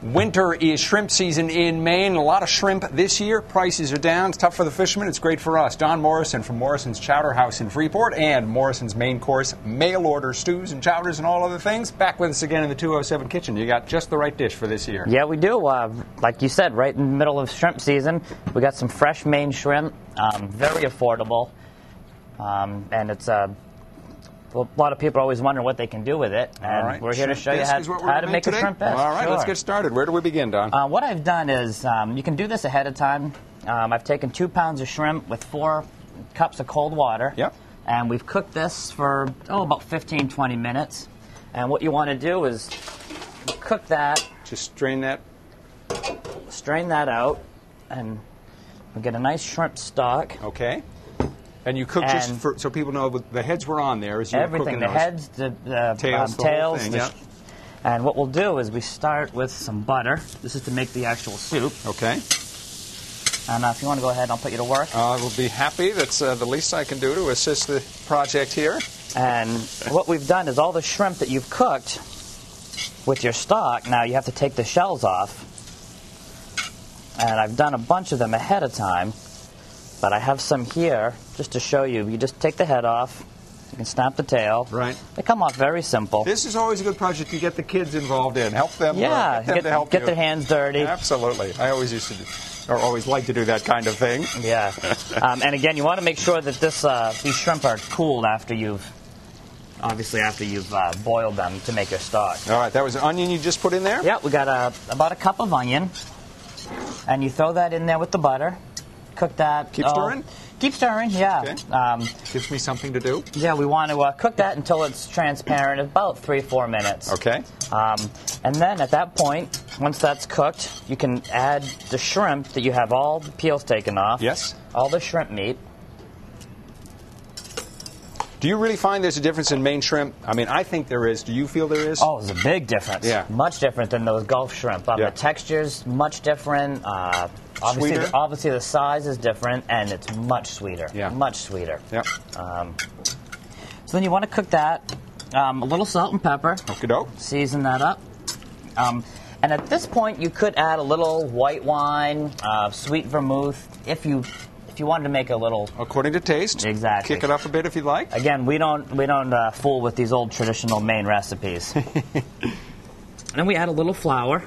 Winter is shrimp season in Maine. A lot of shrimp this year. Prices are down. It's tough for the fishermen. It's great for us. Don Morrison from Morrisons Chowder House in Freeport and Morrisons Maine Course mail order stews and chowders and all other things. Back with us again in the 207 kitchen. You got just the right dish for this year. Yeah, we do. Like you said, right in the middle of shrimp season, we got some fresh Maine shrimp, very affordable, and it's a lot of people are always wondering what they can do with it, and we're here to show you how to make a shrimp bisque. All right, let's get started. Where do we begin, Don? What I've done is, you can do this ahead of time. I've taken 2 pounds of shrimp with 4 cups of cold water, and we've cooked this for, about 15-20 minutes. And what you want to do is cook that. Just strain that. Strain that out, and we'll get a nice shrimp stock. Okay. And you cook just so people know the heads were on there as you were cooking the heads, the tails. And what we'll do is we start with some butter. This is to make the actual soup. Okay. And if you want to go ahead, I'll put you to work. I will be happy. That's the least I can do to assist the project here. And what we've done is all the shrimp that you've cooked with your stock, now you have to take the shells off. And I've done a bunch of them ahead of time. But I have some here just to show you. You just take the head off. You can snap the tail. Right. They come off very simple. This is always a good project to get the kids involved in. Help them. Yeah, get their hands dirty. Absolutely. I always used to do, or always like to do that kind of thing. Yeah. And again, you want to make sure that these shrimp are cooled after you've boiled them to make your stock. All right. That was an onion you just put in there? Yeah. We got about a cup of onion, and you throw that in there with the butter. Cook that. Keep stirring? Keep stirring, yeah. Okay. Gives me something to do. Yeah, we want to cook that until it's transparent, about 3-4 minutes. Okay. And then at that point, once that's cooked, you can add the shrimp that you have all the peels taken off. Yes. All the shrimp meat. Do you really find there's a difference in Maine shrimp? I mean, I think there is. Do you feel there is? Oh, there's a big difference. Yeah. Much different than those Gulf shrimp. The texture's much different. Obviously, the size is different, and it's much sweeter. Yeah. Much sweeter. Yep. So then you want to cook that. A little salt and pepper. Okie-doke. Season that up. And at this point, you could add a little white wine, sweet vermouth, if you wanted to make a little. According to taste. Exactly. Kick it up a bit if you'd like. Again, we don't fool with these old traditional Maine recipes. And then we add a little flour,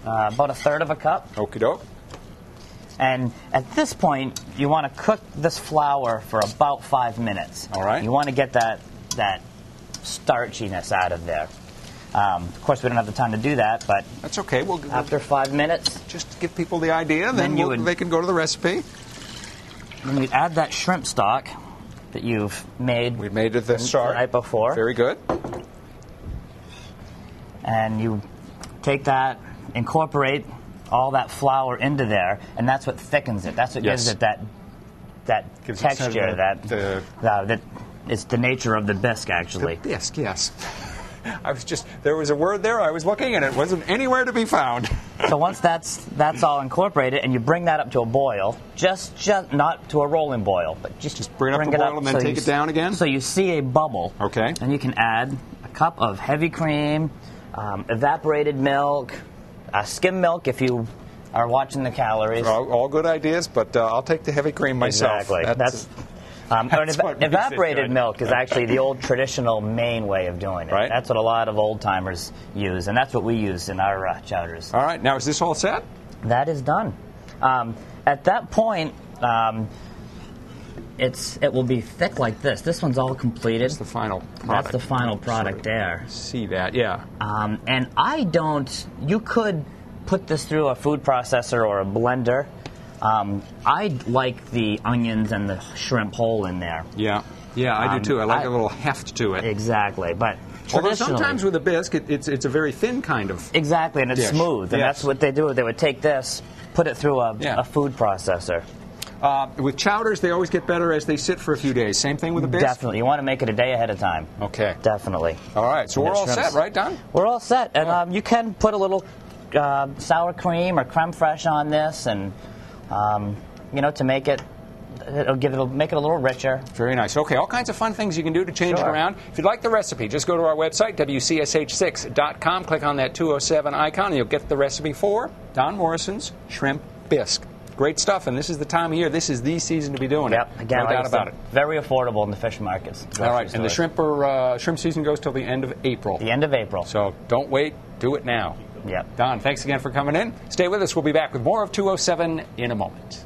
about 1/3 cup. Okie-doke. And at this point, you want to cook this flour for about 5 minutes. All right. You want to get that starchiness out of there. Of course, we don't have the time to do that, but that's okay. After 5 minutes, just to give people the idea, then they can go to the recipe. Then you add that shrimp stock that you've made. We made it the start the night before. Very good. And you take that, incorporate all that flour into there, and that's what thickens it. That's what gives it that texture. That is the nature of the bisque, actually. The bisque, yes. There was a word there I was looking, and it wasn't anywhere to be found. So once that's all incorporated, and you bring that up to a boil, just not to a rolling boil, but just bring it up to a boil and then take it down again? So you see a bubble. Okay. And you can add a cup of heavy cream, evaporated milk, skim milk if you are watching the calories. All good ideas, but I'll take the heavy cream myself. Exactly. Evaporated milk is actually the old traditional Maine way of doing it. Right. That's what a lot of old-timers use, and that's what we use in our chowders. All right. Now, is this all set? That is done. At that point, it will be thick like this. This one's all completed. That's the final product. That's the final product there. See that, yeah. And you could put this through a food processor or a blender. I like the onions and the shrimp whole in there. Yeah, I do too. I like a little heft to it. Exactly, but although sometimes with a bisque, it's a very thin kind of exactly, and it's dish. smooth, and that's what they do. They would take this, put it through a food processor. With chowders, they always get better as they sit for a few days. Same thing with a bisque? Definitely. You want to make it a day ahead of time. Okay. Definitely. All right, so we're all set, right, Don? We're all set, and you can put a little sour cream or creme fraiche on this, and to make it it'll make it a little richer. Very nice. Okay, all kinds of fun things you can do to change it Sure. around. If you'd like the recipe, just go to our website, WCSH6.com, click on that 207 icon, and you'll get the recipe for Don Morrison's Shrimp Bisque. Great stuff, and this is the time of year. This is the season to be doing Yep. it. Again, No like doubt I said, about it. very affordable in the fish markets. All right, and the shrimp season goes till the end of April. The end of April. So don't wait, do it now. Yep. Don, thanks again for coming in. Stay with us. We'll be back with more of 207 in a moment.